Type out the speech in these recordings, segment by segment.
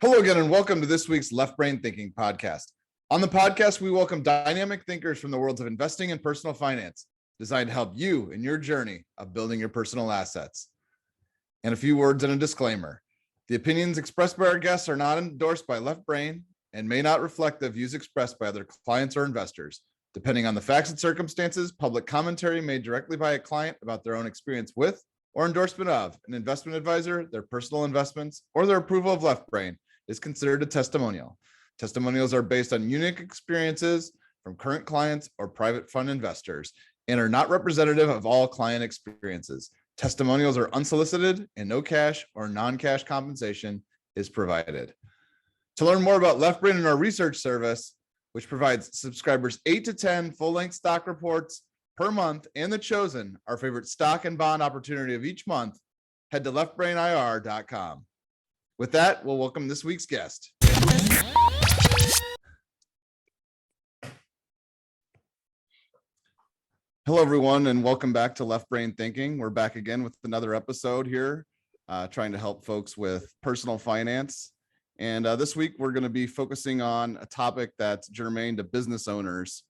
Hello again, and welcome to this week's Left Brain Thinking podcast. On the podcast, we welcome dynamic thinkers from the worlds of investing and personal finance, designed to help you in your journey of building your personal assets. And a few words and a disclaimer. The opinions expressed by our guests are not endorsed by Left Brain and may not reflect the views expressed by other clients or investors. Depending on the facts and circumstances, public commentary made directly by a client about their own experience with or endorsement of an investment advisor, their personal investments, or their approval of Left Brain is considered a testimonial. Testimonials are based on unique experiences from current clients or private fund investors and are not representative of all client experiences. Testimonials are unsolicited and no cash or non-cash compensation is provided. To learn more about Left Brain and our research service, which provides subscribers 8 to 10 full-length stock reports per month and The Chosen, our favorite stock and bond opportunity of each month, head to leftbrainir.com. With that, we'll welcome this week's guest. Hello, everyone, and welcome back to Left Brain Thinking. We're back again with another episode here, trying to help folks with personal finance. And this week, we're going to be focusing on a topic that's germane to business owners,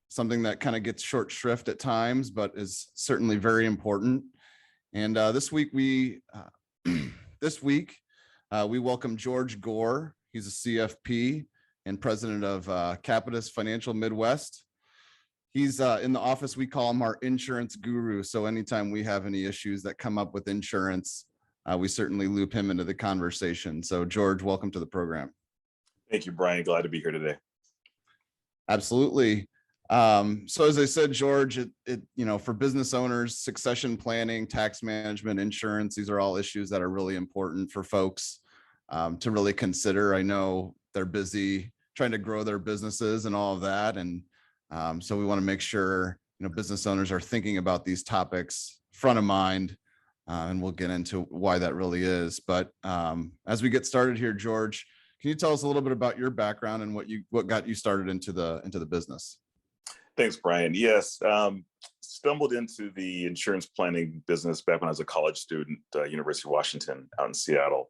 something that kind of gets short shrift at times, but is certainly very important. And this week, we welcome George Gore. He's a CFP and president of Capitas Financial Midwest. He's in the office, we call him our insurance guru. So anytime we have any issues that come up with insurance, we certainly loop him into the conversation. So George, welcome to the program. Thank you, Brian. Glad to be here today. Absolutely. So as I said, George, for business owners, succession planning, tax management, insurance, these are all issues that are really important for folks to really consider. I know they're busy trying to grow their businesses and all of that. And so we want to make sure, business owners are thinking about these topics front of mind, and we'll get into why that really is. But as we get started here, George, can you tell us a little bit about your background and what got you started into the business? Thanks, Brian. Yes, stumbled into the insurance planning business back when I was a college student, University of Washington out in Seattle.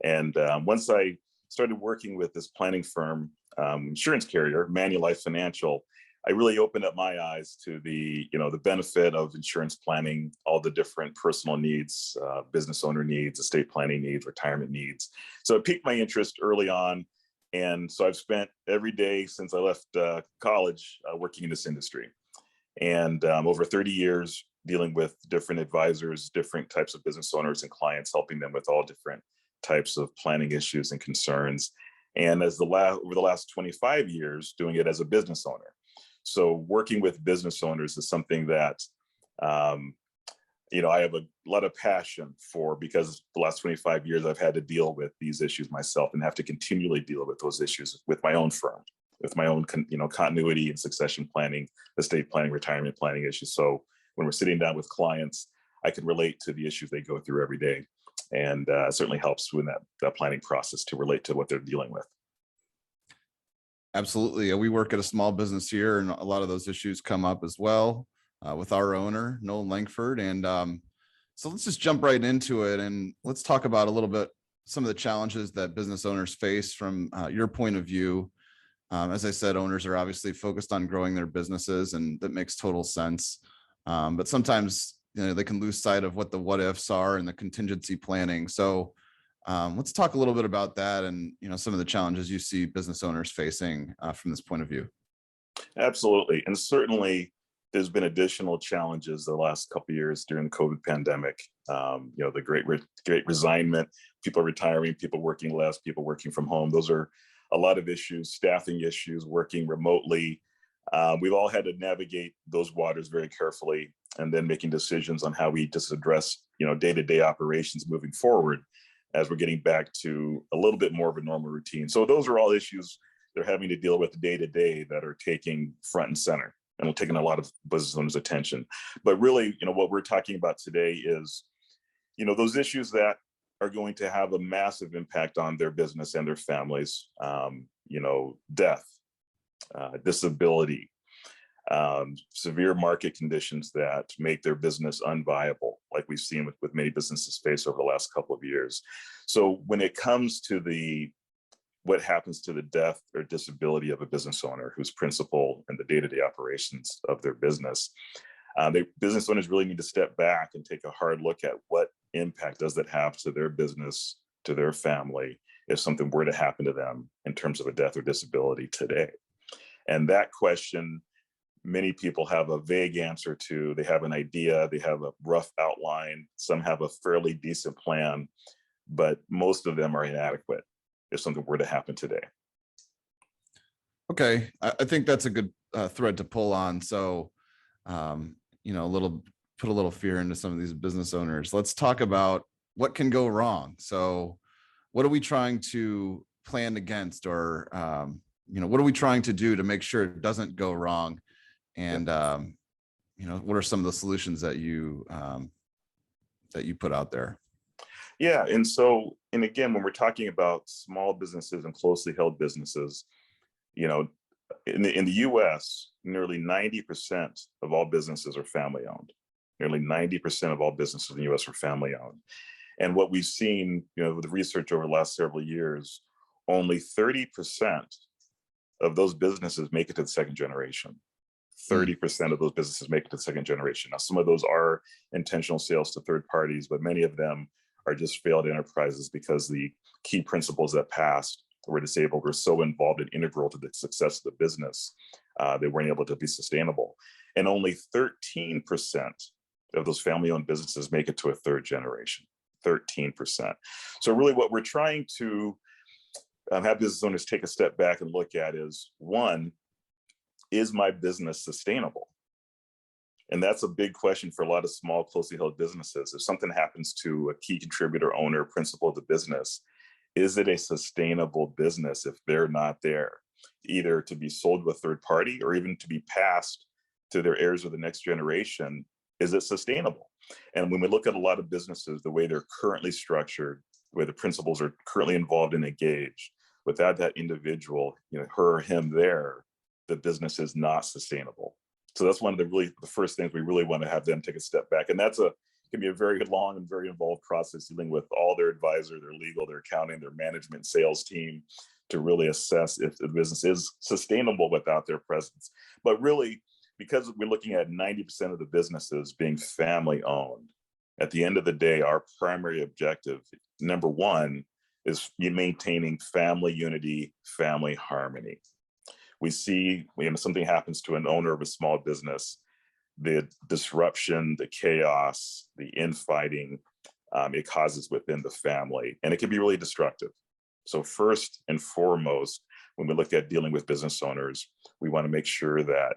And once I started working with this planning firm, insurance carrier, Manulife Financial, I really opened up my eyes to the benefit of insurance planning, all the different personal needs, business owner needs, estate planning needs, retirement needs. So it piqued my interest early on. And so I've spent every day since I left college working in this industry. And over 30 years dealing with different advisors, different types of business owners and clients, helping them with all different types of planning issues and concerns. And over the last 25 years, doing it as a business owner. So working with business owners is something that I have a lot of passion for, because the last 25 years I've had to deal with these issues myself and have to continually deal with those issues with my own firm, with my own continuity and succession planning, estate planning, retirement planning issues. So when we're sitting down with clients, I can relate to the issues they go through every day, and certainly helps with that planning process to relate to what they're dealing with. Absolutely. We work at a small business here, and a lot of those issues come up as well with our owner, Noel Langford. And so let's just jump right into it, and let's talk about a little bit some of the challenges that business owners face from your point of view. As I said, owners are obviously focused on growing their businesses, and that makes total sense. But sometimes they can lose sight of what the what ifs are and the contingency planning. So let's talk a little bit about that and some of the challenges you see business owners facing from this point of view. Absolutely. And certainly there's been additional challenges the last couple of years during the COVID pandemic. The great resignation, people retiring, people working less, people working from home. Those are a lot of issues, staffing issues, working remotely. We've all had to navigate those waters very carefully, and then making decisions on how we just address, day-to-day operations moving forward as we're getting back to a little bit more of a normal routine. So those are all issues they're having to deal with day-to-day that are taking front and center and taking a lot of business owners' attention. But really, what we're talking about today is, those issues that are going to have a massive impact on their business and their families, death, disability, severe market conditions that make their business unviable, like we've seen with many businesses face over the last couple of years. So when it comes to the what happens to the death or disability of a business owner who's principal in the day-to-day operations of their business. Business owners really need to step back and take a hard look at what impact does that have to their business, to their family, if something were to happen to them in terms of a death or disability today. And that question, many people have a vague answer to. They have an idea, they have a rough outline, some have a fairly decent plan, but most of them are inadequate if something were to happen today. Okay, I think that's a good thread to pull on. So, put a little fear into some of these business owners. Let's talk about what can go wrong. So, what are we trying to plan against, or what are we trying to do to make sure it doesn't go wrong? And what are some of the solutions that you put out there? Yeah, and again, when we're talking about small businesses and closely held businesses, in the U.S., nearly 90% of all businesses are family owned. Nearly 90% of all businesses in the U.S. are family owned. And what we've seen, with the research over the last several years, only 30% of those businesses make it to the second generation. 30% of those businesses make it to the second generation. Now, some of those are intentional sales to third parties, but many of them are just failed enterprises because the key principles that passed were disabled were so involved and integral to the success of the business, they weren't able to be sustainable. And only 13% of those family-owned businesses make it to a third generation. 13%. So really what we're trying to have business owners take a step back and look at is, one, is my business sustainable? And that's a big question for a lot of small, closely held businesses. If something happens to a key contributor, owner, principal of the business, is it a sustainable business if they're not there, either to be sold to a third party or even to be passed to their heirs or the next generation? Is it sustainable? And when we look at a lot of businesses, the way they're currently structured, where the principals are currently involved and engaged, without that individual, her or him there, the business is not sustainable. So that's one of the first things we really want to have them take a step back. And can be a very long and very involved process, dealing with all their advisor, their legal, their accounting, their management, sales team, to really assess if the business is sustainable without their presence. But really, because we're looking at 90% of the businesses being family owned, at the end of the day, our primary objective, number one, is maintaining family unity, family harmony. We see when something happens to an owner of a small business, the disruption, the chaos, the infighting it causes within the family, and it can be really destructive. So first and foremost, when we look at dealing with business owners, we want to make sure that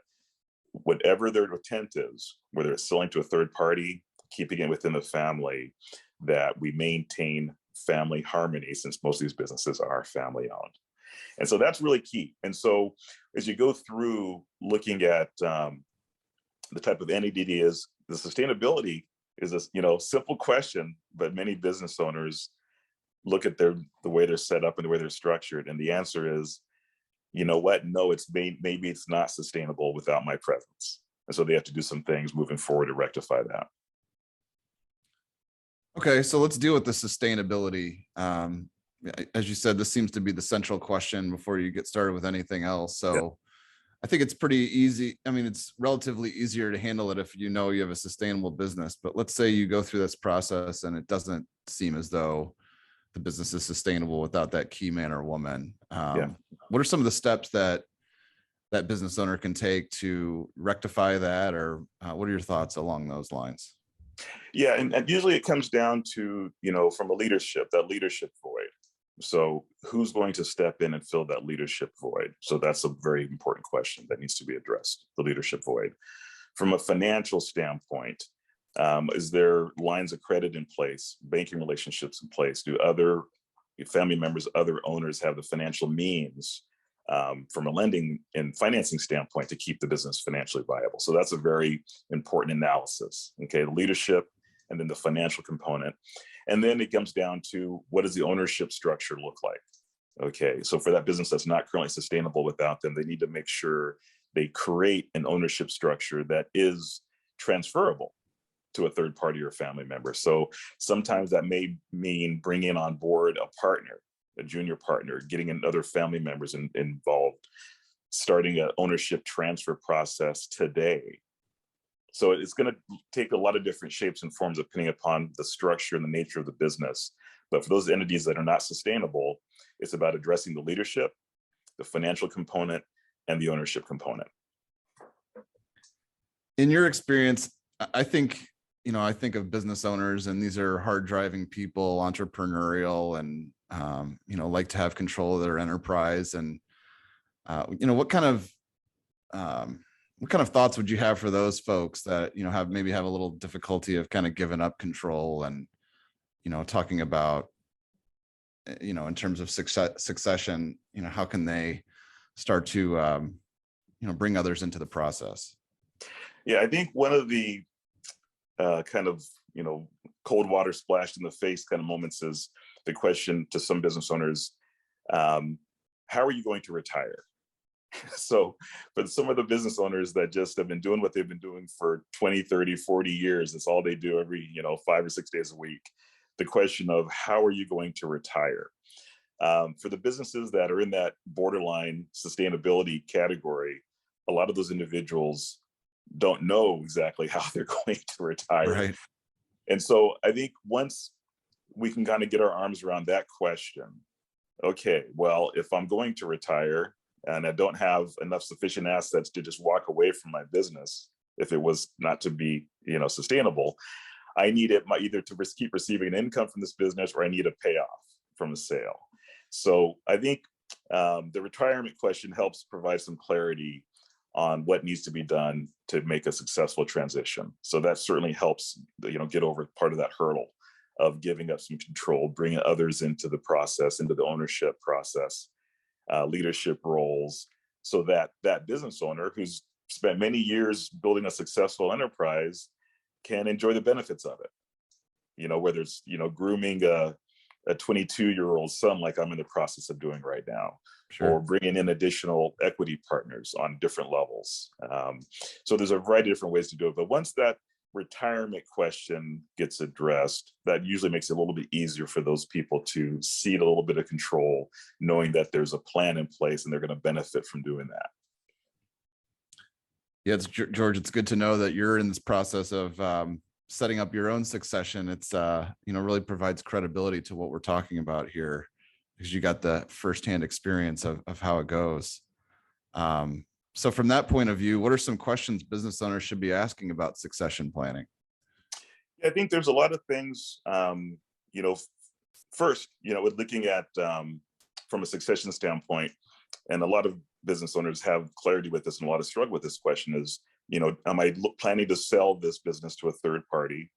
whatever their intent is, whether it's selling to a third party, keeping it within the family, that we maintain family harmony, since most of these businesses are family owned. And so that's really key. And so as you go through looking at the type of entity it is, the sustainability is a simple question, but many business owners look at the way they're set up and the way they're structured. And the answer is, what? No, maybe it's not sustainable without my presence. And so they have to do some things moving forward to rectify that. Okay, so let's deal with the sustainability. As you said, this seems to be the central question before you get started with anything else. So yeah. I think it's pretty easy. I mean, it's relatively easier to handle it if you have a sustainable business. But let's say you go through this process and it doesn't seem as though the business is sustainable without that key man or woman. What are some of the steps that business owner can take to rectify that, or what are your thoughts along those lines? Yeah, and usually it comes down to, from that leadership void. So who's going to step in and fill that leadership void? So that's a very important question that needs to be addressed, the leadership void. From a financial standpoint, is there lines of credit in place, banking relationships in place? Do other family members, other owners have the financial means from a lending and financing standpoint to keep the business financially viable? So that's a very important analysis. Okay, the leadership and then the financial component. And then it comes down to, what does the ownership structure look like? Okay, so for that business that's not currently sustainable without them, they need to make sure they create an ownership structure that is transferable to a third party or family member. So sometimes that may mean bringing on board a partner. a junior partner, getting other family members involved, starting an ownership transfer process today. So it's going to take a lot of different shapes and forms depending upon the structure and the nature of the business. But for those entities that are not sustainable, it's about addressing the leadership, the financial component, and the ownership component. In your experience, I think of business owners, and these are hard driving people, entrepreneurial, and like to have control of their enterprise. And what kind of thoughts would you have for those folks that have a little difficulty of kind of giving up control, and talking about in terms of succession, how can they start to bring others into the process? Yeah, I think one of the cold water splashed in the face kind of moments is the question to some business owners, how are you going to retire? So for some of the business owners that just have been doing what they've been doing for 20, 30, 40 years, it's all they do every 5 or 6 days a week. The question of how are you going to retire? For the businesses that are in that borderline sustainability category, a lot of those individuals don't know exactly how they're going to retire. Right. And so I think once we can kind of get our arms around that question, okay, well, if I'm going to retire and I don't have enough sufficient assets to just walk away from my business, if it was not to be, sustainable, I need it either to keep receiving an income from this business, or I need a payoff from a sale. So I think the retirement question helps provide some clarity on what needs to be done to make a successful transition. So that certainly helps, get over part of that hurdle of giving up some control, bringing others into the process, into the ownership process, leadership roles, so that that business owner who's spent many years building a successful enterprise can enjoy the benefits of it. Whether it's, grooming a 22-year-old son like I'm in the process of doing right now, Sure. or bringing in additional equity partners on different levels. So there's a variety of different ways to do it. But once that retirement question gets addressed, that usually makes it a little bit easier for those people to cede a little bit of control, knowing that there's a plan in place and they're going to benefit from doing that. Yeah, George, it's good to know that you're in this process of setting up your own succession. It's really provides credibility to what we're talking about here, because you got the firsthand experience of how it goes. So from that point of view, what are some questions business owners should be asking about succession planning? I think there's a lot of things, first, with looking at from a succession standpoint, and a lot of business owners have clarity with this and a lot of struggle with this question is, am I planning to sell this business to a third party,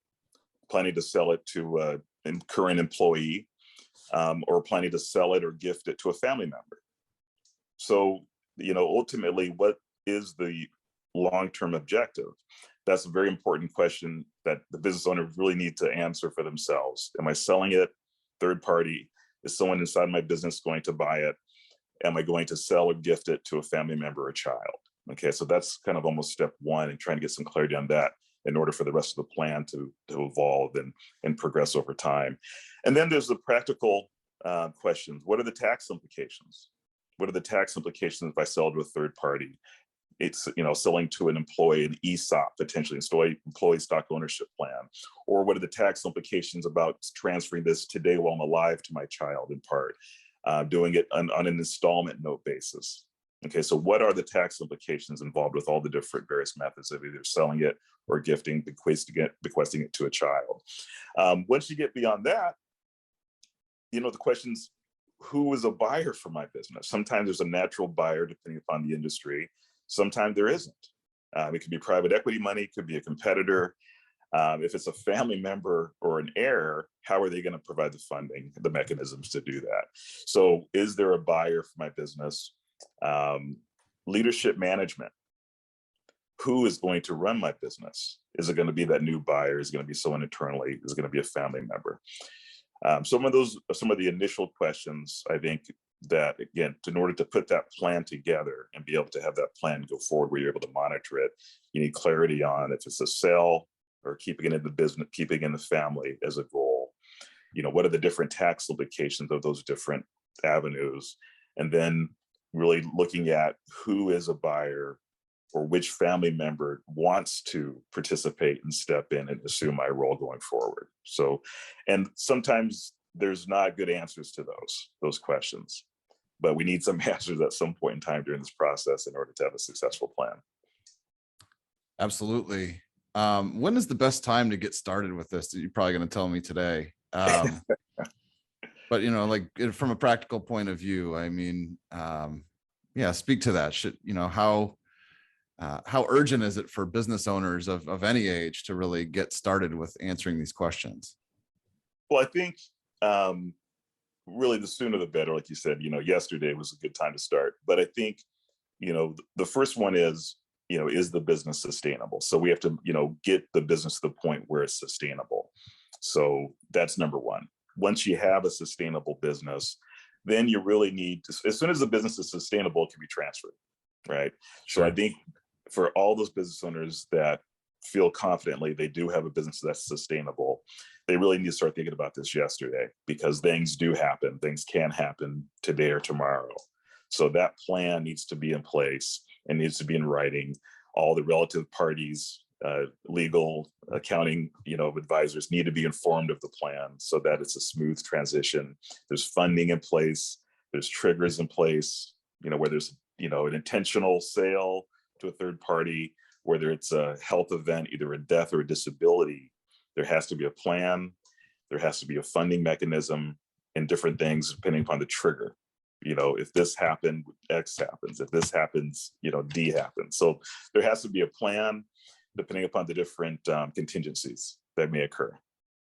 planning to sell it to a current employee, or planning to sell it or gift it to a family member? So, ultimately, what is the long-term objective? That's a very important question that the business owner really needs to answer for themselves. Am I selling it third party? Is someone inside my business going to buy it? Am I going to sell or gift it to a family member or a child? Okay, so that's kind of almost step one, and trying to get some clarity on that in order for the rest of the plan to evolve and progress over time. And then there's the practical questions. What are the tax implications? What are the tax implications if I sell to a third party? It's, selling to an employee, an ESOP, potentially employee stock ownership plan. Or what are the tax implications about transferring this today while I'm alive to my child in part, doing it on an installment note basis? Okay, so what are the tax implications involved with all the different various methods of either selling it or gifting, bequesting it to a child? Once you get beyond that, the questions, who is a buyer for my business? Sometimes there's a natural buyer depending upon the industry. Sometimes there isn't. It could be private equity money, it could be a competitor. If it's a family member or an heir, how are they going to provide the funding, the mechanisms to do that? So is there a buyer for my business? Leadership management. Who is going to run my business? Is it going to be that new buyer? Is it going to be someone internally? Is it going to be a family member? Some of the initial questions, I think, that, again, in order to put that plan together and be able to have that plan go forward where you're able to monitor it, you need clarity on if it's a sale or keeping it in the business, keeping it in the family as a goal. What are the different tax implications of those different avenues, and then really looking at who is a buyer or which family member wants to participate and step in and assume my role going forward. So, and sometimes there's not good answers to those questions, but we need some answers at some point in time during this process in order to have a successful plan. Absolutely. When is the best time to get started with this? You're probably going to tell me today. But, like from a practical point of view, I mean, yeah, speak to that. How urgent is it for business owners of any age to really get started with answering these questions? Well, I think really the sooner the better. Like you said, yesterday was a good time to start. But I think, the first one is the business sustainable? So we have to, get the business to the point where it's sustainable. So that's number one. Once you have a sustainable business, then you really need to, as soon as the business is sustainable, it can be transferred, right? Sure. So I think for all those business owners that feel confidently they do have a business that's sustainable, they really need to start thinking about this yesterday, because things do happen. Things can happen today or tomorrow. So that plan needs to be in place and needs to be in writing. All the relative parties, legal, accounting, advisors need to be informed of the plan so that it's a smooth transition. There's funding in place. There's triggers in place, where there's, an intentional sale to a third party, whether it's a health event, either a death or a disability, there has to be a plan. There has to be a funding mechanism and different things depending upon the trigger. If this happened, X happens. If this happens, D happens. So there has to be a plan depending upon the different contingencies that may occur.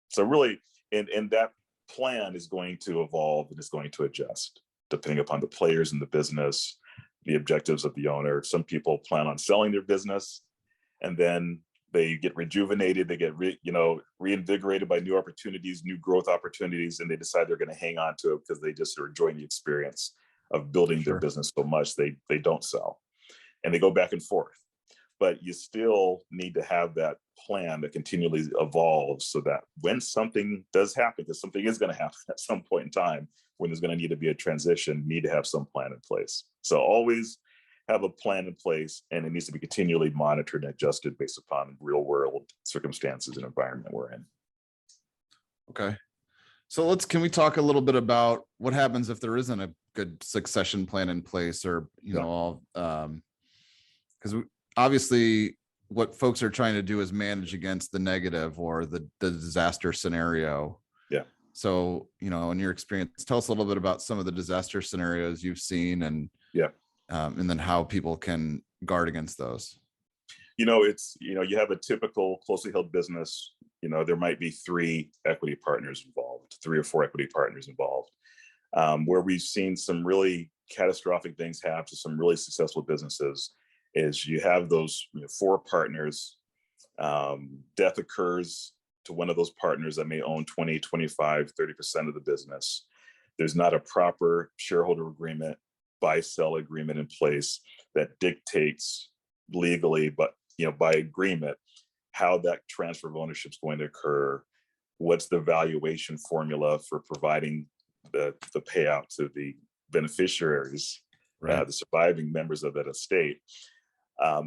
So really, and that plan is going to evolve and is going to adjust depending upon the players in the business, the objectives of the owner. Some people plan on selling their business, and then they get rejuvenated, they get reinvigorated by new opportunities, new growth opportunities, and they decide they're going to hang on to it because they just are enjoying the experience of building their business so much they don't sell. And they go back and forth. But you still need to have that plan that continually evolves so that when something does happen, because something is going to happen at some point in time, when there's going to need to be a transition, you need to have some plan in place. So always have a plan in place, and it needs to be continually monitored and adjusted based upon real world circumstances and environment we're in. Okay. So can we talk a little bit about what happens if there isn't a good succession plan in place, or, because obviously what folks are trying to do is manage against the negative or the disaster scenario. Yeah. So, in your experience, tell us a little bit about some of the disaster scenarios you've seen, and then how people can guard against those. It's, you have a typical closely held business, there might be 3 equity partners involved, 3 or 4 equity partners involved, where we've seen some really catastrophic things happen to some really successful businesses is you have those 4 partners, death occurs to one of those partners that may own 20, 25, 30% of the business. There's not a proper shareholder agreement, buy-sell agreement in place that dictates legally, but by agreement, how that transfer of ownership is going to occur. What's the valuation formula for providing the payout to the beneficiaries, the surviving members of that estate?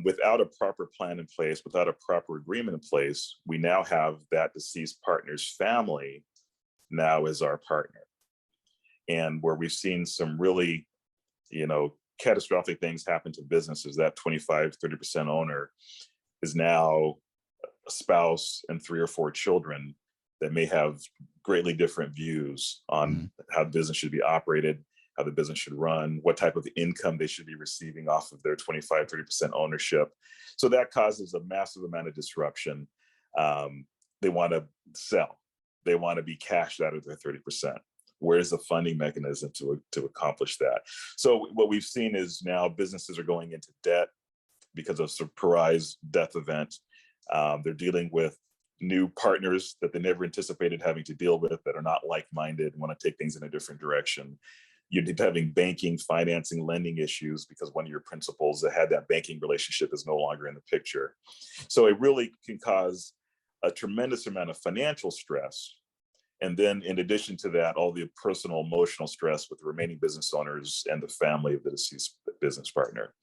Without a proper plan in place, without a proper agreement in place, we now have that deceased partner's family now as our partner. And where we've seen some really, catastrophic things happen to businesses, that 25, 30% owner is now a spouse and 3 or 4 children that may have greatly different views on how business should be operated, how the business should run, what type of income they should be receiving off of their 25, 30% ownership. So that causes a massive amount of disruption. They want to sell. They want to be cashed out of their 30%. Where's the funding mechanism to accomplish that? So what we've seen is now businesses are going into debt because of surprise death event. They're dealing with new partners that they never anticipated having to deal with, that are not like-minded, want to take things in a different direction. You're having banking, financing, lending issues because one of your principals that had that banking relationship is no longer in the picture. So it really can cause a tremendous amount of financial stress And then in addition to that, all the personal emotional stress with the remaining business owners and the family of the deceased business partner.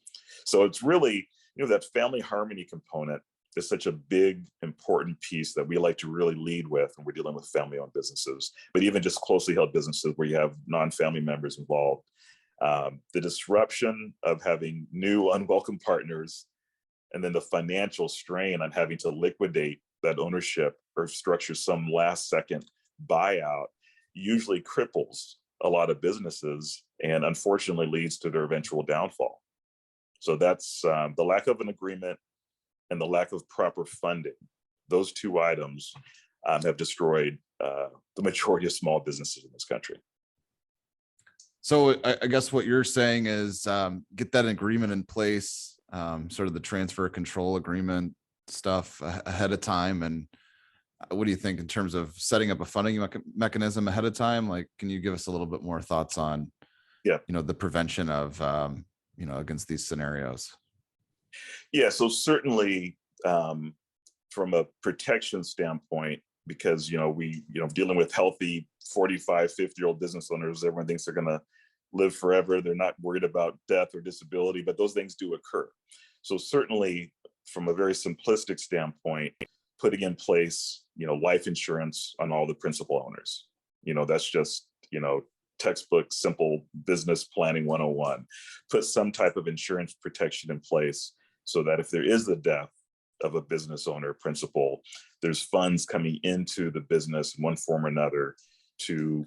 So it's really, that family harmony component is such a big, important piece that we like to really lead with when we're dealing with family-owned businesses, but even just closely held businesses where you have non-family members involved. The disruption of having new unwelcome partners, and then the financial strain on having to liquidate that ownership or structure some last second buyout usually cripples a lot of businesses and unfortunately leads to their eventual downfall. So that's the lack of an agreement and the lack of proper funding. Those two items have destroyed the majority of small businesses in this country. So I guess what you're saying is get that agreement in place, sort of the transfer control agreement stuff ahead of time. And what do you think in terms of setting up a funding mechanism ahead of time? Like, can you give us a little bit more thoughts on, the prevention of, against these scenarios? Yeah, so certainly from a protection standpoint, because, dealing with healthy 45, 50-year-old business owners, everyone thinks they're going to live forever. They're not worried about death or disability, but those things do occur. So certainly from a very simplistic standpoint, putting in place, life insurance on all the principal owners, that's just, textbook, simple business planning 101. Put some type of insurance protection in place so that if there is the death of a business owner principal, there's funds coming into the business in one form or another to,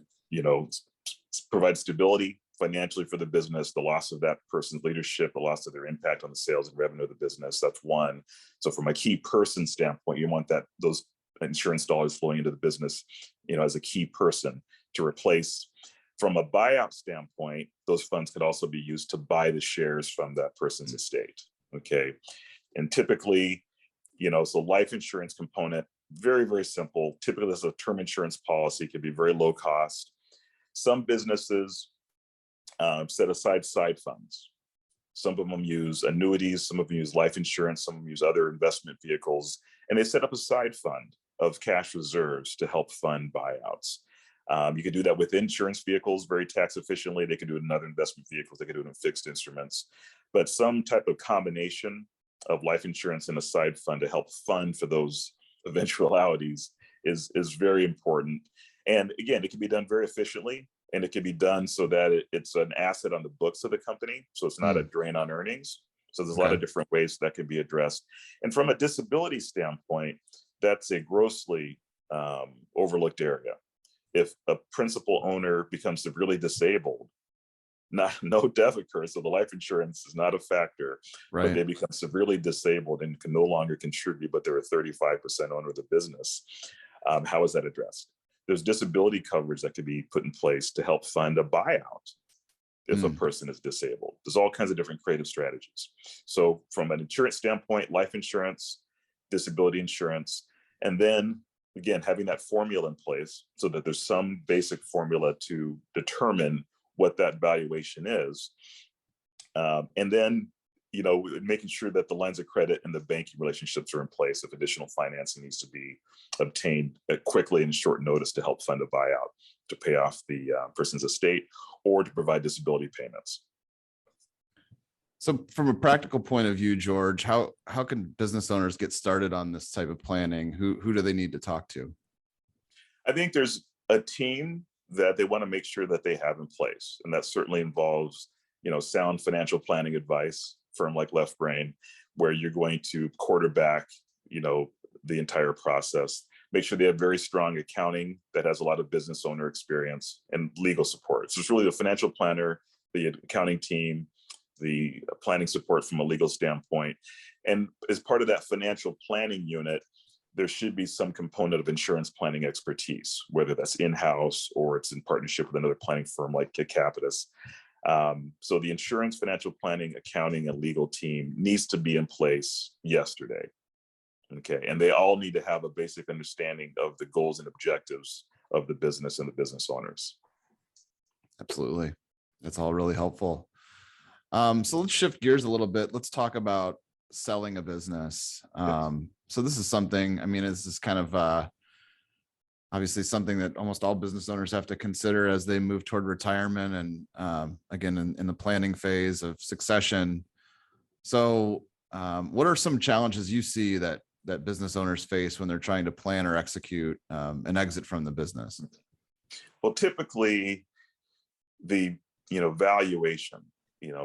provide stability financially for the business, the loss of that person's leadership, the loss of their impact on the sales and revenue of the business. That's one. So from a key person standpoint, you want those insurance dollars flowing into the business, as a key person to replace. From a buyout standpoint, those funds could also be used to buy the shares from that person's estate. Okay. And typically, so life insurance component, very, very simple. Typically, as a term insurance policy, can be very low cost. Some businesses set aside side funds. Some of them use annuities, some of them use life insurance, some of them use other investment vehicles, and they set up a side fund of cash reserves to help fund buyouts. You can do that with insurance vehicles very tax efficiently. They can do it in other investment vehicles. They can do it in fixed instruments, but some type of combination of life insurance and a side fund to help fund for those eventualities is very important. And again, it can be done very efficiently, and it can be done so that it's an asset on the books of the company. So it's not a drain on earnings. So there's a lot of different ways that can be addressed. And from a disability standpoint, that's a grossly overlooked area. If a principal owner becomes severely disabled, no death occurs, so the life insurance is not a factor, but they become severely disabled and can no longer contribute, but they're a 35% owner of the business. How is that addressed? There's disability coverage that could be put in place to help fund a buyout if a person is disabled. There's all kinds of different creative strategies. So from an insurance standpoint, life insurance, disability insurance, and then again, having that formula in place so that there's some basic formula to determine what that valuation is. And then, making sure that the lines of credit and the banking relationships are in place if additional financing needs to be obtained quickly and short notice to help fund a buyout, to pay off the person's estate or to provide disability payments. So from a practical point of view, George, how can business owners get started on this type of planning? Who do they need to talk to? I think there's a team that they want to make sure that they have in place. And that certainly involves, sound financial planning advice, firm like Left Brain, where you're going to quarterback, the entire process. Make sure they have very strong accounting that has a lot of business owner experience and legal support. So it's really the financial planner, the accounting team, the planning support from a legal standpoint. And as part of that financial planning unit, there should be some component of insurance planning expertise, whether that's in-house or it's in partnership with another planning firm like Capitas. So the insurance, financial planning, accounting, and legal team needs to be in place yesterday. Okay, and they all need to have a basic understanding of the goals and objectives of the business and the business owners. Absolutely. That's all really helpful. So let's shift gears a little bit. Let's talk about selling a business. So this is something, this is kind of obviously something that almost all business owners have to consider as they move toward retirement and again in the planning phase of succession. So what are some challenges you see that business owners face when they're trying to plan or execute an exit from the business? Well, typically the valuation,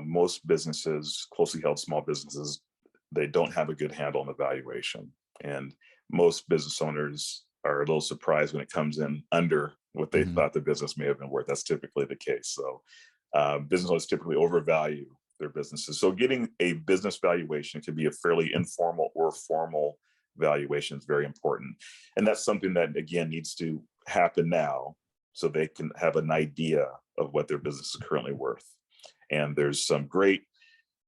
most businesses, closely held small businesses, they don't have a good handle on the valuation, and most business owners are a little surprised when it comes in under what they thought the business may have been worth. That's typically the case. So business owners typically overvalue their businesses. So getting a business valuation, can be a fairly informal or formal valuation, is very important. And that's something that, again, needs to happen now so they can have an idea of what their business is currently worth. And there's some great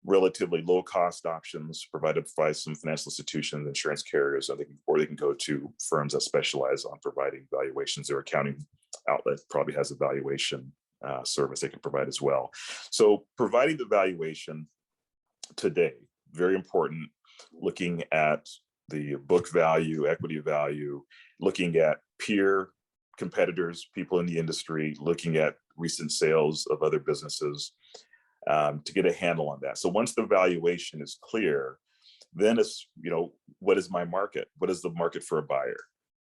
relatively low cost options provided by some financial institutions, insurance carriers, or they can go to firms that specialize on providing valuations. Their accounting outlet probably has a valuation service they can provide as well. So providing the valuation today, very important, looking at the book value, equity value, looking at peer competitors, people in the industry, looking at recent sales of other businesses, to get a handle on that. So once the valuation is clear, then it's, what is my market? What is the market for a buyer?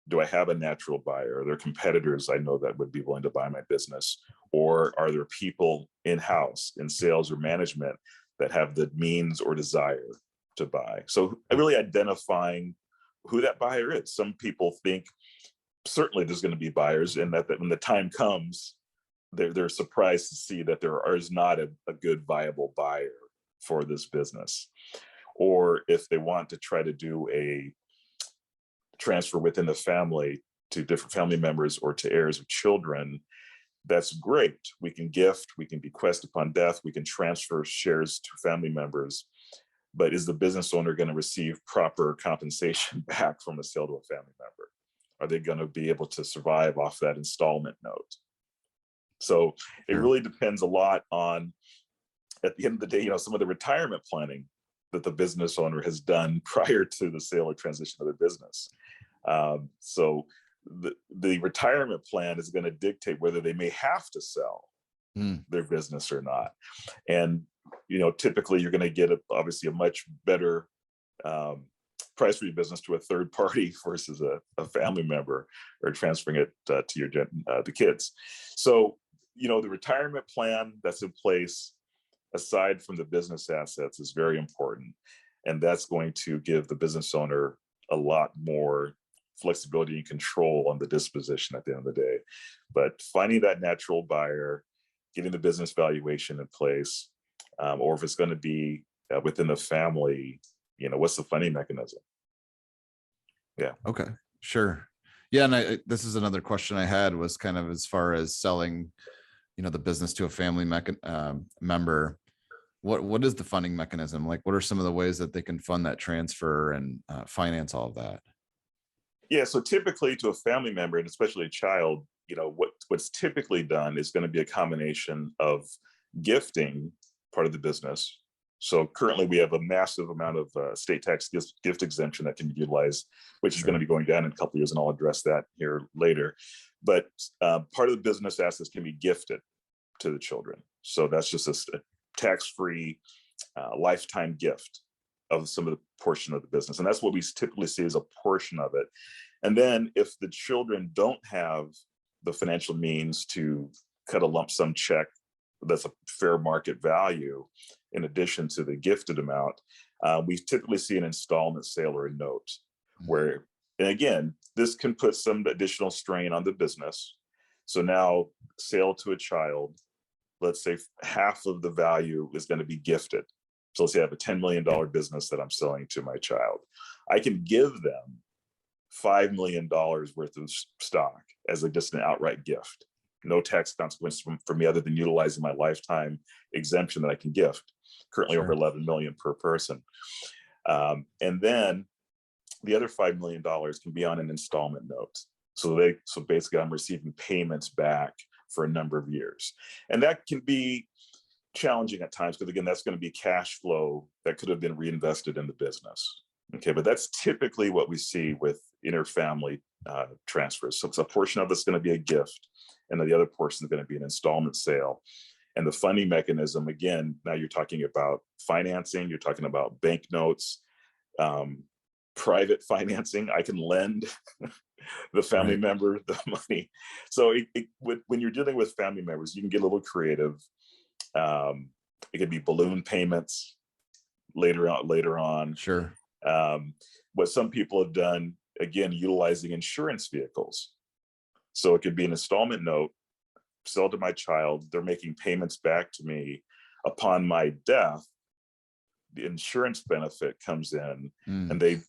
Do I have a natural buyer? Are there competitors I know that would be willing to buy my business? Or are there people in-house in sales or management that have the means or desire to buy? So really identifying who that buyer is. Some people think certainly there's going to be buyers, and that when the time comes, they're surprised to see that there is not a good viable buyer for this business. Or if they want to try to do a transfer within the family to different family members or to heirs of children, that's great. We can gift, we can bequest upon death, we can transfer shares to family members. But is the business owner going to receive proper compensation back from a sale to a family member? Are they going to be able to survive off that installment note? So it really depends a lot on, at the end of the day, some of the retirement planning that the business owner has done prior to the sale or transition of the business. So the retirement plan is going to dictate whether they may have to sell their business or not. And, typically you're going to get obviously a much better price for your business to a third party versus a family member, or transferring it to the kids. So, the retirement plan that's in place, aside from the business assets, is very important. And that's going to give the business owner a lot more flexibility and control on the disposition at the end of the day. But finding that natural buyer, getting the business valuation in place, or if it's going to be within the family, what's the funding mechanism? Yeah. Okay, sure. Yeah. And this is another question I had, was kind of as far as selling, the business to a family member. What is the funding mechanism? Like, what are some of the ways that they can fund that transfer and finance all of that? Yeah. So typically to a family member, and especially a child, what's typically done is going to be a combination of gifting part of the business. So currently we have a massive amount of state tax gift exemption that can be utilized, which is going to be going down in a couple of years, and I'll address that here later. But part of the business assets can be gifted to the children. So that's just a tax-free lifetime gift of some of the portion of the business. And that's what we typically see as a portion of it. And then if the children don't have the financial means to cut a lump sum check that's a fair market value, in addition to the gifted amount, we typically see an installment sale or a note where, and again, this can put some additional strain on the business. So now, sale to a child, let's say half of the value is going to be gifted. So let's say I have a $10 million business that I'm selling to my child. I can give them $5 million worth of stock as just an outright gift. No tax consequence for me other than utilizing my lifetime exemption that I can gift, currently over 11 million per person. And then the other $5 million can be on an installment note. So basically I'm receiving payments back for a number of years. And that can be challenging at times, because again, that's going to be cash flow that could have been reinvested in the business. Okay, but that's typically what we see with interfamily transfers. So it's a portion of it's going to be a gift, and then the other portion is going to be an installment sale. And the funding mechanism, again, now you're talking about financing, you're talking about bank notes, private financing. I can lend the family member the money. So when you're dealing with family members, you can get a little creative. It could be balloon payments later on. Sure. What some people have done, again, utilizing insurance vehicles. So it could be an installment note, sell to my child, they're making payments back to me. Upon my death, the insurance benefit comes in, and they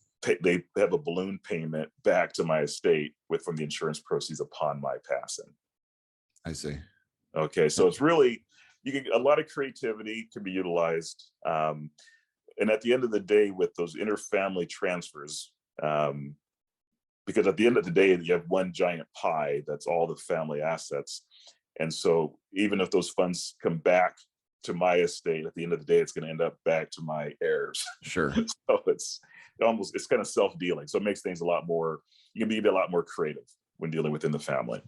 have a balloon payment back to my estate from the insurance proceeds upon my passing. I see. Okay, so it's really, a lot of creativity can be utilized. And at the end of the day, with those interfamily transfers, because at the end of the day, you have one giant pie that's all the family assets. And so even if those funds come back to my estate, at the end of the day, it's going to end up back to my heirs. Sure. So it's kind of self-dealing. So it makes things a lot more, you can be a lot more creative when dealing within the family.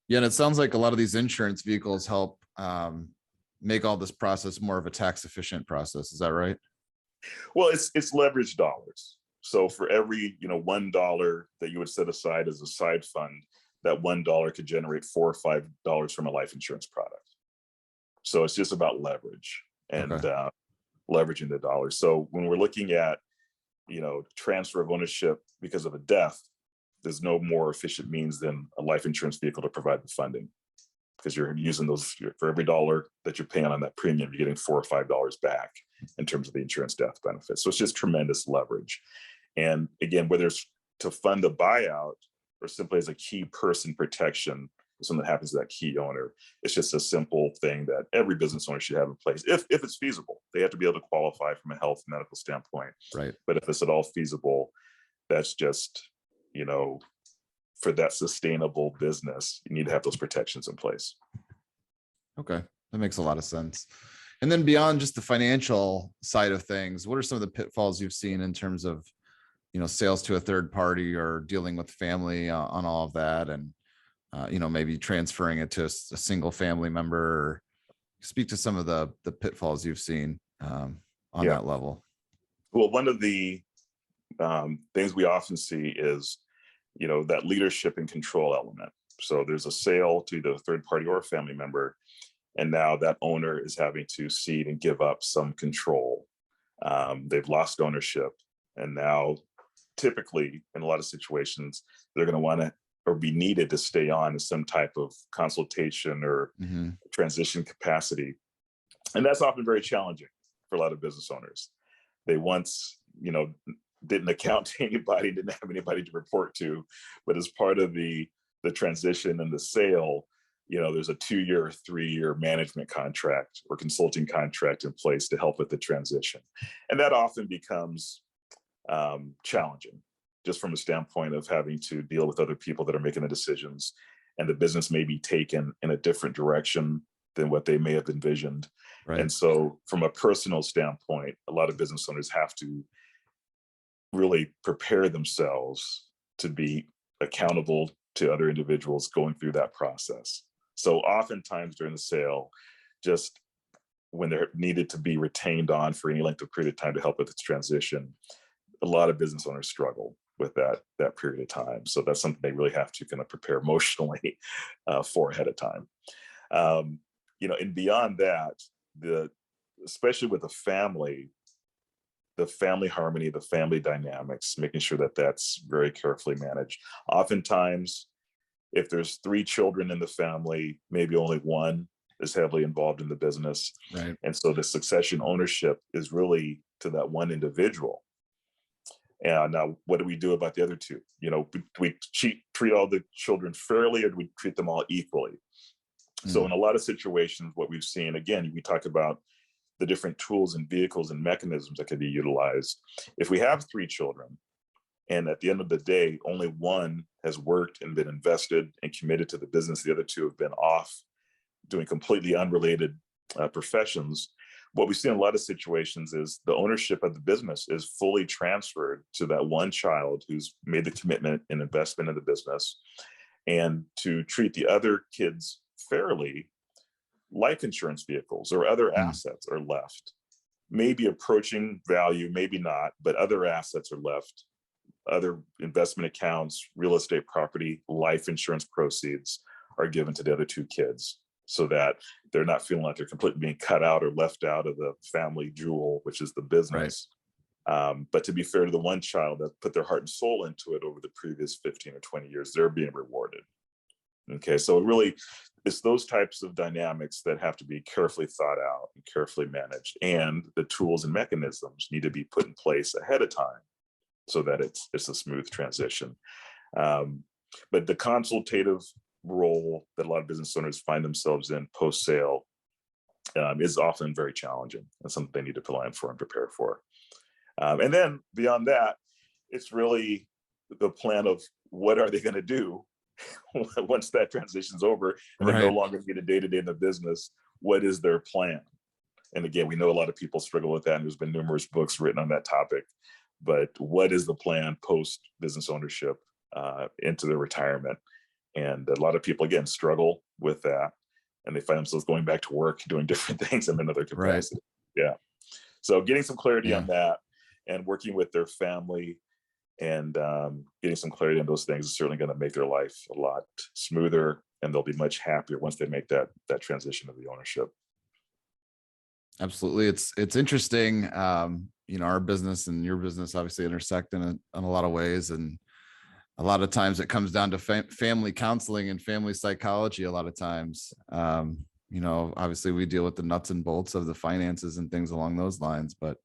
Yeah. And it sounds like a lot of these insurance vehicles help make all this process more of a tax efficient process. Is that right? Well, it's leveraged dollars. So for every, $1 that you would set aside as a side fund, that $1 could generate $4 or $5 from a life insurance product. So it's just about leverage and leveraging the dollars. So when we're looking at, transfer of ownership because of a death, there's no more efficient means than a life insurance vehicle to provide the funding, because you're using those for every dollar that you're paying on that premium, you're getting $4 or $5 back in terms of the insurance death benefit. So it's just tremendous leverage. And again, whether it's to fund a buyout or simply as a key person protection, if something happens to that key owner, it's just a simple thing that every business owner should have in place. If it's feasible, they have to be able to qualify from a health medical standpoint. Right. But if it's at all feasible, that's just, for that sustainable business, you need to have those protections in place. Okay. That makes a lot of sense. And then beyond just the financial side of things, what are some of the pitfalls you've seen in terms of, sales to a third party or dealing with family on all of that, and, maybe transferring it to a single family member? Or speak to some of the pitfalls you've seen on that level. Well, one of the things we often see is, that leadership and control element. So there's a sale to either a third party or a family member, and now that owner is having to cede and give up some control. They've lost ownership, and now typically in a lot of situations, they're going to want to or be needed to stay on in some type of consultation or transition capacity. And that's often very challenging for a lot of business owners. They once, didn't account to anybody, didn't have anybody to report to, but as part of the transition and the sale, there's a 2-year, 3-year management contract or consulting contract in place to help with the transition. And that often becomes challenging, just from a standpoint of having to deal with other people that are making the decisions, and the business may be taken in a different direction than what they may have envisioned. Right. And so from a personal standpoint, a lot of business owners have to really prepare themselves to be accountable to other individuals going through that process. So oftentimes during the sale, just when they're needed to be retained on for any length of period of time to help with its transition, a lot of business owners struggle with that period of time. So that's something they really have to kind of prepare emotionally for ahead of time. And beyond that, especially with the family harmony, the family dynamics, making sure that that's very carefully managed. Oftentimes, if there's 3 children in the family, maybe only one is heavily involved in the business. Right. And so the succession ownership is really to that one individual. And now what do we do about the other 2? Do we treat all the children fairly, or do we treat them all equally? So in a lot of situations, what we've seen, again, we talk about the different tools and vehicles and mechanisms that can be utilized. If we have 3 children, and at the end of the day, only one has worked and been invested and committed to the business, the other 2 have been off doing completely unrelated professions, what we see in a lot of situations is the ownership of the business is fully transferred to that one child who's made the commitment and investment in the business. And to treat the other kids fairly, life insurance vehicles or other assets are left, maybe approaching value, maybe not, but other assets are left. Other investment accounts, real estate property, life insurance proceeds are given to the other two kids so that they're not feeling like they're completely being cut out or left out of the family jewel, which is the business. Right. But to be fair to the one child that put their heart and soul into it over the previous 15 or 20 years, they're being rewarded. Okay, so really, it's those types of dynamics that have to be carefully thought out and carefully managed, and the tools and mechanisms need to be put in place ahead of time so that it's a smooth transition. But the consultative role that a lot of business owners find themselves in post-sale is often very challenging and something they need to plan for and prepare for. And then beyond that, it's really the plan of what are they going to do once that transition's over and they're no longer get a day-to-day in the business. What is their plan? And again, we know a lot of people struggle with that, and there's been numerous books written on that topic. But what is the plan post business ownership into their retirement? And a lot of people, again, struggle with that, and they find themselves going back to work, doing different things in another capacity. Right. Yeah. So getting some clarity on that and working with their family and getting some clarity on those things is certainly going to make their life a lot smoother, and they'll be much happier once they make that transition of the ownership. Absolutely. It's interesting. Our business and your business obviously intersect in a lot of ways. And a lot of times it comes down to family counseling and family psychology. A lot of times, obviously we deal with the nuts and bolts of the finances and things along those lines. But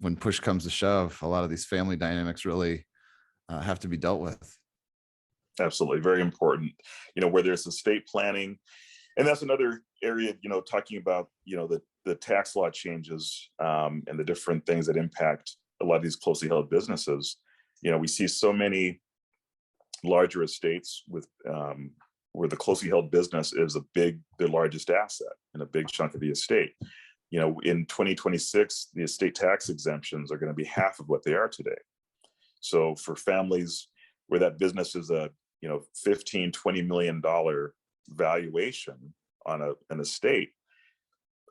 when push comes to shove, a lot of these family dynamics really have to be dealt with. Absolutely. Very important, where there's estate planning. And that's another area, talking about, the tax law changes and the different things that impact a lot of these closely held businesses. We see so many larger estates with where the closely held business is their largest asset and a big chunk of the estate. In 2026, the estate tax exemptions are going to be half of what they are today. So for families where that business is a, $15, $20 million valuation on an estate,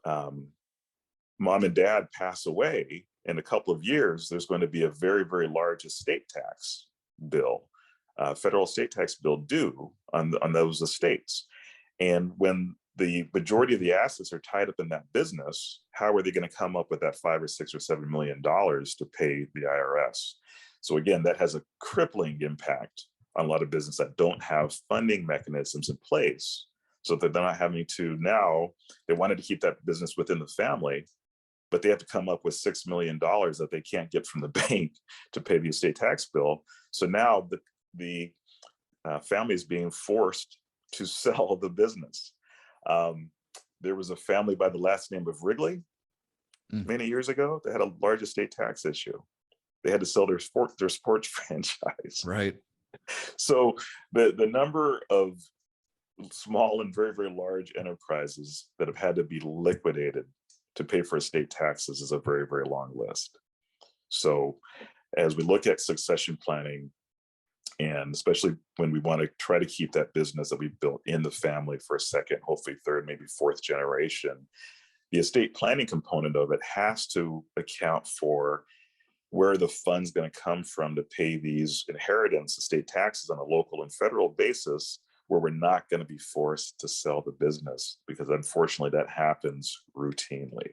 mom and dad pass away in a couple of years, there's going to be a very, very large estate tax bill, federal estate tax bill due on those estates. And when the majority of the assets are tied up in that business, how are they going to come up with that $5 or $6 or $7 million to pay the IRS? So again, that has a crippling impact on a lot of businesses that don't have funding mechanisms in place. So that they're not having to now, they wanted to keep that business within the family, but they have to come up with $6 million that they can't get from the bank to pay the estate tax bill. So now the family is being forced to sell the business. There was a family by the last name of Wrigley many years ago that had a large estate tax issue. They had to sell their sports franchise. Right. So the number of small and very, very large enterprises that have had to be liquidated to pay for estate taxes is a very, very long list. So as we look at succession planning, and especially when we want to try to keep that business that we built in the family for a second, hopefully third, maybe fourth generation, the estate planning component of it has to account for where the fund's going to come from to pay these inheritance estate taxes on a local and federal basis, where we're not going to be forced to sell the business, because unfortunately that happens routinely.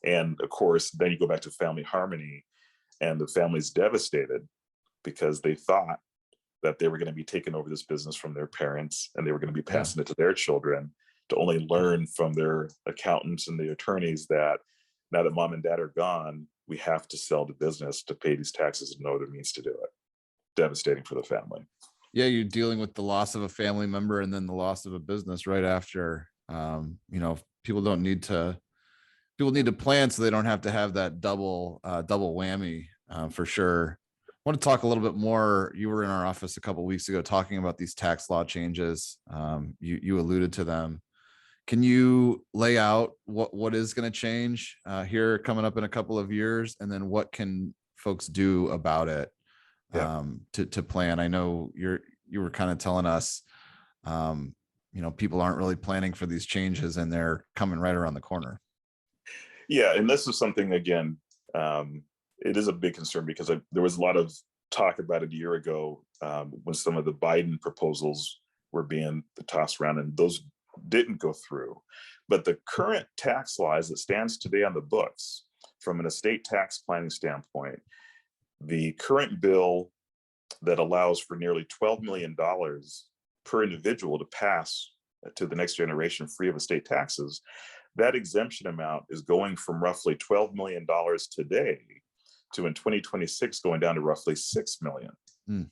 And of course, then you go back to family harmony, and the family's devastated because they thought that they were going to be taking over this business from their parents and they were going to be passing it to their children, to only learn from their accountants and the attorneys that now that mom and dad are gone, we have to sell the business to pay these taxes and no other means to do it. Devastating for the family. Yeah, you're dealing with the loss of a family member and then the loss of a business right after. People need to plan so they don't have to have that double whammy for sure. I want to talk a little bit more. You were in our office a couple of weeks ago talking about these tax law changes. You alluded to them. Can you lay out what is going to change here coming up in a couple of years, and then what can folks do about it to plan? I know you were kind of telling us, people aren't really planning for these changes, and they're coming right around the corner. Yeah, and this is something, again, it is a big concern because there was a lot of talk about it a year ago when some of the Biden proposals were being tossed around, and those didn't go through. But the current tax law as it stands today on the books, from an estate tax planning standpoint, the current bill that allows for nearly $12 million per individual to pass to the next generation free of estate taxes, that exemption amount is going from roughly $12 million today to, in 2026, going down to roughly $6 million.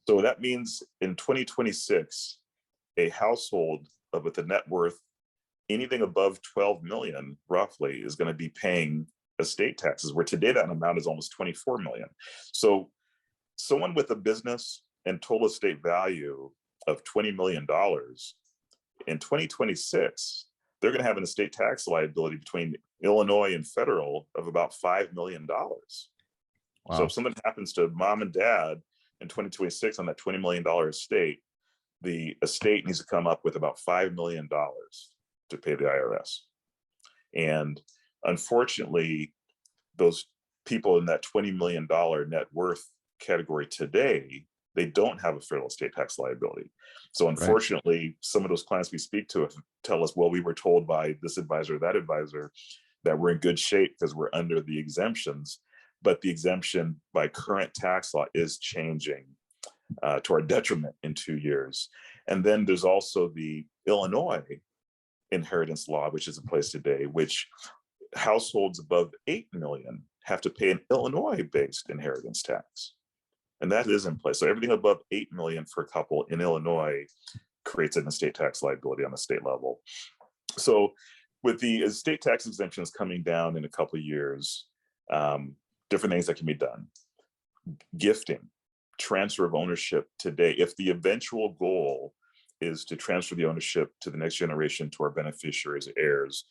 So that means in 2026, a household with a net worth anything above 12 million roughly is going to be paying estate taxes, where today that amount is almost 24 million. So someone with a business and total estate value of $20 million in 2026, they're going to have an estate tax liability between Illinois and federal of about $5 million. Wow. So if something happens to mom and dad in 2026 on that $20 million estate, the estate needs to come up with about $5 million to pay the IRS. And unfortunately, those people in that $20 million net worth category today, they don't have a federal estate tax liability. So unfortunately, some of those clients we speak to tell us, well, we were told by this advisor or that advisor that we're in good shape because we're under the exemptions, but the exemption by current tax law is changing to our detriment in 2 years. And then there's also the Illinois inheritance law, which is in place today, which households above 8 million have to pay an Illinois-based inheritance tax. And that is in place. So everything above 8 million for a couple in Illinois creates an estate tax liability on the state level. So with the estate tax exemptions coming down in a couple of years, different things that can be done. Gifting, transfer of ownership today. If the eventual goal is to transfer the ownership to the next generation, to our beneficiaries, heirs,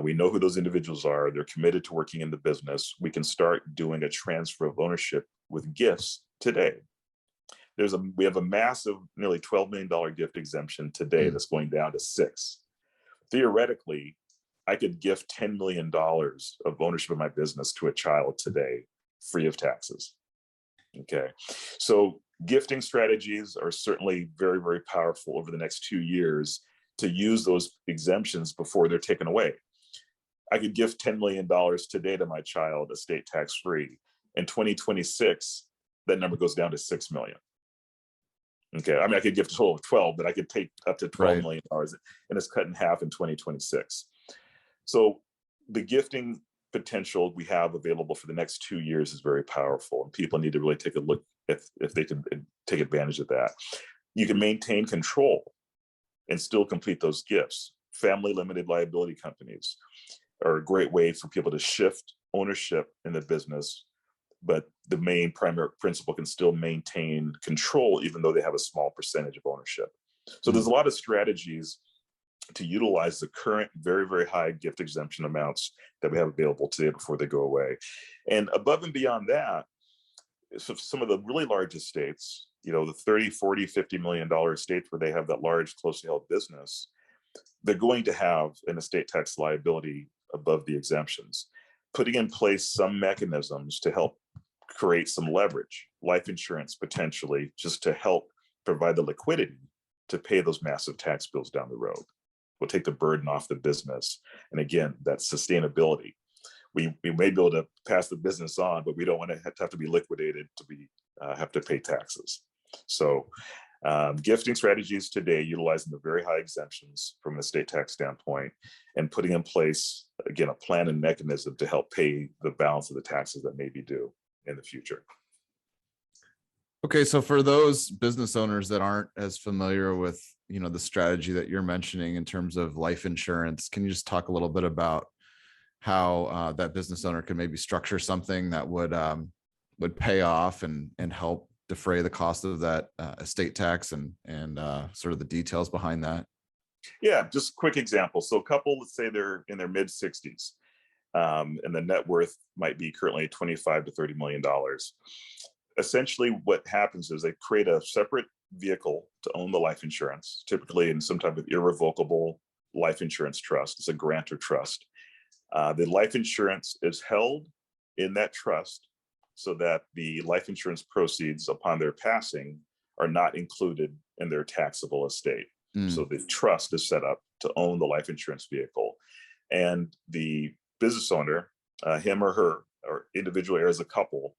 we know who those individuals are. They're committed to working in the business. We can start doing a transfer of ownership with gifts today. We have a massive, nearly $12 million gift exemption today that's going down to $6 million. Theoretically, I could gift $10 million of ownership of my business to a child today, free of taxes. Okay, so gifting strategies are certainly very, very powerful over the next 2 years to use those exemptions before they're taken away. I could gift $10 million today to my child, estate tax free. In 2026, that number goes down to $6 million. Okay, I mean, I could gift a total of 12, but I could take up to $12 million, and it's cut in half in 2026. So the gifting potential we have available for the next 2 years is very powerful, and people need to really take a look if they can take advantage of that. You can maintain control and still complete those gifts. Family limited liability companies are a great way for people to shift ownership in the business, but the main primary principal can still maintain control even though they have a small percentage of ownership. So there's a lot of strategies to utilize the current very, very high gift exemption amounts that we have available today before they go away. And above and beyond that, so some of the really large estates, the $30, $40, $50 million estates where they have that large, closely held business, they're going to have an estate tax liability above the exemptions. Putting in place some mechanisms to help create some leverage, life insurance potentially, just to help provide the liquidity to pay those massive tax bills down the road. We'll take the burden off the business. And again, that sustainability. We may be able to pass the business on, but we don't want to have to be liquidated to have to pay taxes. So gifting strategies today, utilizing the very high exemptions from an estate tax standpoint, and putting in place, again, a plan and mechanism to help pay the balance of the taxes that may be due in the future. Okay, so for those business owners that aren't as familiar with, the strategy that you're mentioning in terms of life insurance, can you just talk a little bit about how that business owner can maybe structure something that would pay off and help defray the cost of that estate tax and sort of the details behind that? Yeah, just quick example. So a couple, let's say they're in their mid 60s, and the net worth might be currently 25 to $30 million. Essentially, what happens is they create a separate vehicle to own the life insurance, typically in some type of irrevocable life insurance trust. It's a grant or trust. The life insurance is held in that trust so that the life insurance proceeds upon their passing are not included in their taxable estate. So the trust is set up to own the life insurance vehicle, and the business owner, him or her, or individually or as a couple,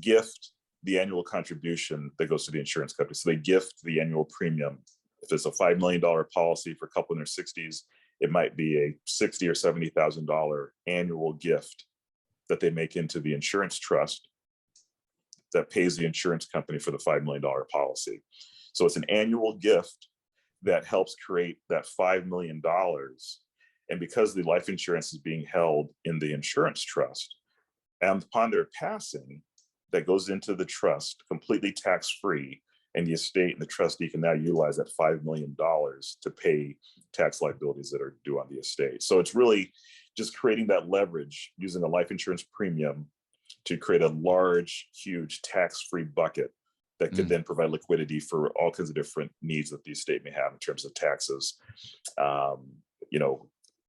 gift the annual contribution that goes to the insurance company. So they gift the annual premium. If it's a $5 million policy for a couple in their 60s, it might be a $60,000 or $70,000 annual gift that they make into the insurance trust that pays the insurance company for the $5 million policy. So it's an annual gift that helps create that $5 million. And because the life insurance is being held in the insurance trust, and upon their passing, that goes into the trust completely tax-free, and the estate and the trustee can now utilize that $5 million to pay tax liabilities that are due on the estate. So it's really just creating that leverage using a life insurance premium to create a large, huge tax-free bucket that could then provide liquidity for all kinds of different needs that the estate may have in terms of taxes.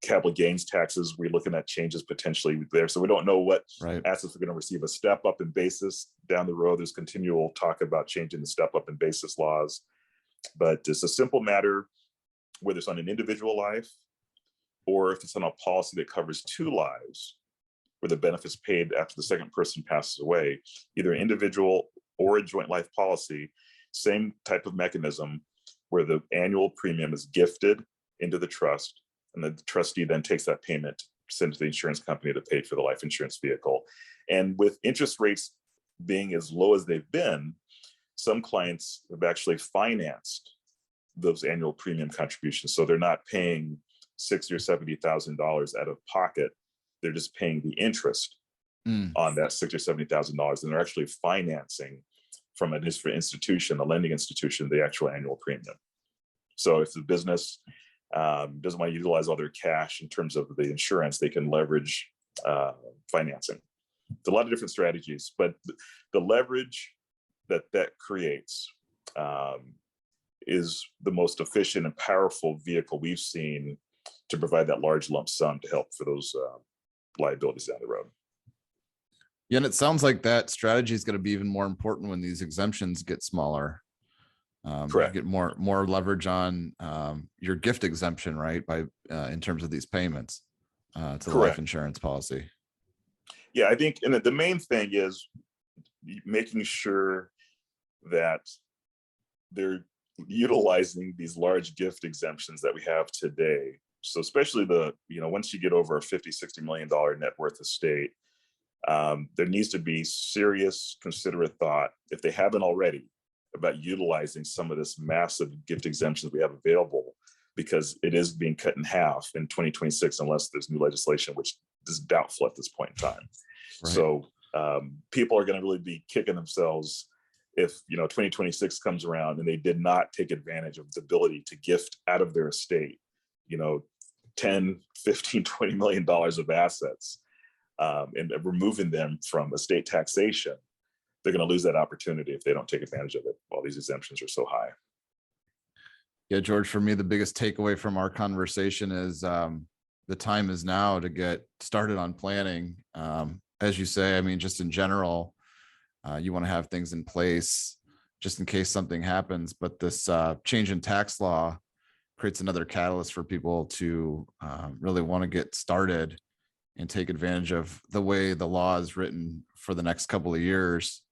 Capital gains taxes, we're looking at changes potentially there. So we don't know what assets are going to receive a step up in basis down the road. There's continual talk about changing the step up in basis laws, but it's a simple matter, whether it's on an individual life or if it's on a policy that covers two lives, where the benefits paid after the second person passes away, either an individual or a joint life policy, same type of mechanism where the annual premium is gifted into the trust, and the trustee then takes that payment, sent to the insurance company to pay for the life insurance vehicle. And with interest rates being as low as they've been, some clients have actually financed those annual premium contributions. So they're not paying $60,000 or $70,000 out of pocket. They're just paying the interest on that $60,000 or $70,000, and they're actually financing from a different institution, a lending institution, the actual annual premium. So if the business doesn't want to utilize all their cash in terms of the insurance, they can leverage financing. It's a lot of different strategies, but the leverage that creates is the most efficient and powerful vehicle we've seen to provide that large lump sum to help for those liabilities down the road. Yeah, and it sounds like that strategy is going to be even more important when these exemptions get smaller. Correct. You get more leverage on your gift exemption, right? By in terms of these payments to the life insurance policy. Yeah, I think, and the main thing is making sure that they're utilizing these large gift exemptions that we have today. So especially once you get over a $50-60 million net worth estate, there needs to be serious, considerate thought, if they haven't already, about utilizing some of this massive gift exemptions we have available, because it is being cut in half in 2026 unless there's new legislation, which is doubtful at this point in time. Right. So people are going to really be kicking themselves if 2026 comes around and they did not take advantage of the ability to gift out of their estate, 10, 15, $20 million of assets, and removing them from estate taxation. They're going to lose that opportunity if they don't take advantage of it while these exemptions are so high. Yeah, George, for me, the biggest takeaway from our conversation is the time is now to get started on planning. As you say, I mean, just in general, you want to have things in place just in case something happens. But this change in tax law creates another catalyst for people to really want to get started and take advantage of the way the law is written for the next couple of years,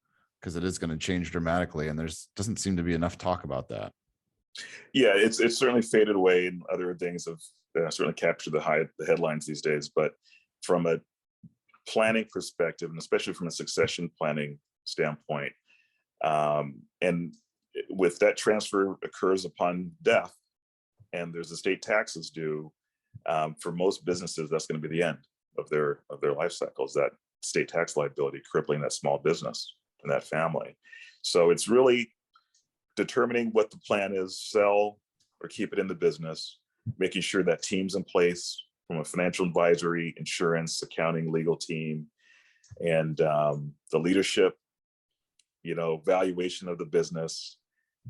because it is going to change dramatically. And doesn't seem to be enough talk about that. Yeah, it's certainly faded away, and other things have certainly captured the headlines these days. But from a planning perspective, and especially from a succession planning standpoint, and with that transfer occurs upon death, and there's estate taxes due, for most businesses, that's going to be the end of their life cycles, that state tax liability crippling that small business and that family. So it's really determining what the plan is, sell, or keep it in the business, making sure that team's in place from a financial advisory, insurance, accounting, legal team, and the leadership, valuation of the business,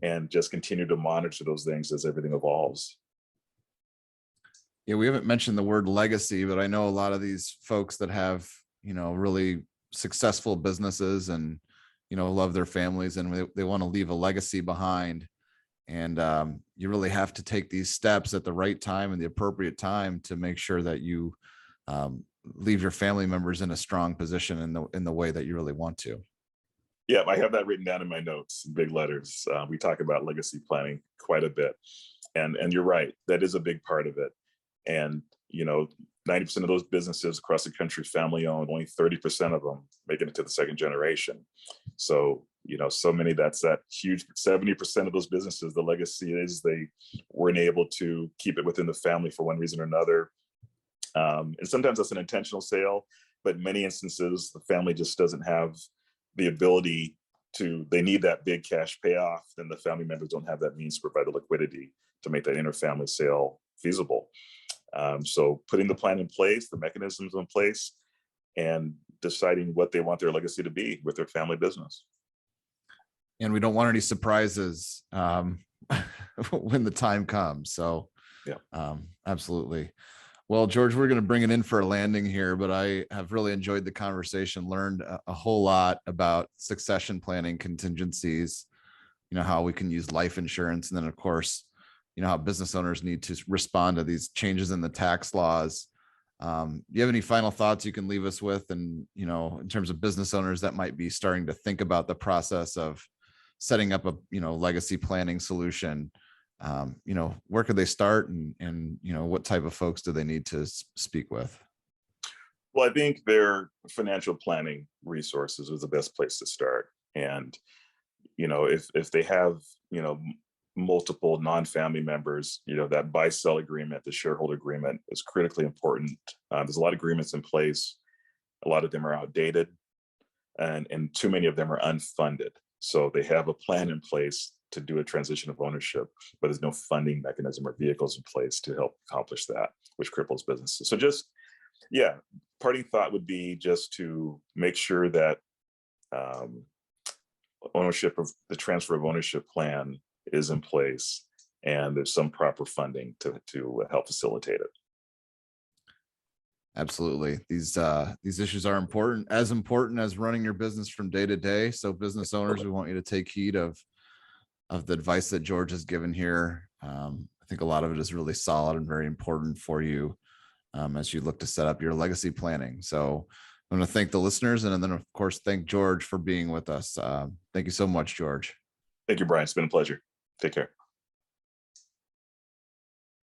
and just continue to monitor those things as everything evolves. Yeah, we haven't mentioned the word legacy, but I know a lot of these folks that have, really successful businesses and, love their families, and they want to leave a legacy behind. And you really have to take these steps at the right time and the appropriate time to make sure that you leave your family members in a strong position in the way that you really want to. Yeah, I have that written down in my notes in big letters. We talk about legacy planning quite a bit. And you're right, that is a big part of it. And, 90% of those businesses across the country, family owned, only 30% of them making it to the second generation. So, so many, that's that huge 70% of those businesses, the legacy is they weren't able to keep it within the family for one reason or another. And sometimes that's an intentional sale, but in many instances, the family just doesn't have the ability they need that big cash payoff, then the family members don't have that means to provide the liquidity to make that inter-family sale feasible. So putting the plan in place, the mechanisms in place, and deciding what they want their legacy to be with their family business. And we don't want any surprises when the time comes. So yeah, absolutely. Well, George, we're going to bring it in for a landing here, but I have really enjoyed the conversation, learned a whole lot about succession planning, contingencies, how we can use life insurance. And then of course, how business owners need to respond to these changes in the tax laws. Do you have any final thoughts you can leave us with? And, in terms of business owners that might be starting to think about the process of setting up a, legacy planning solution, where could they start, and what type of folks do they need to speak with? Well, I think their financial planning resources is the best place to start. And, if they have, multiple non-family members, that buy-sell agreement, the shareholder agreement is critically important. There's a lot of agreements in place. A lot of them are outdated, and too many of them are unfunded. So they have a plan in place to do a transition of ownership, but there's no funding mechanism or vehicles in place to help accomplish that, which cripples businesses. So just, parting thought would be just to make sure that ownership of the transfer of ownership plan is in place, and there's some proper funding to help facilitate it. Absolutely. These issues are important as running your business from day to day. So business owners, we want you to take heed of the advice that George has given here. I think a lot of it is really solid and very important for you as you look to set up your legacy planning. So I'm going to thank the listeners, and then of course, thank George for being with us. Thank you so much, George. Thank you, Brian. It's been a pleasure. Take care.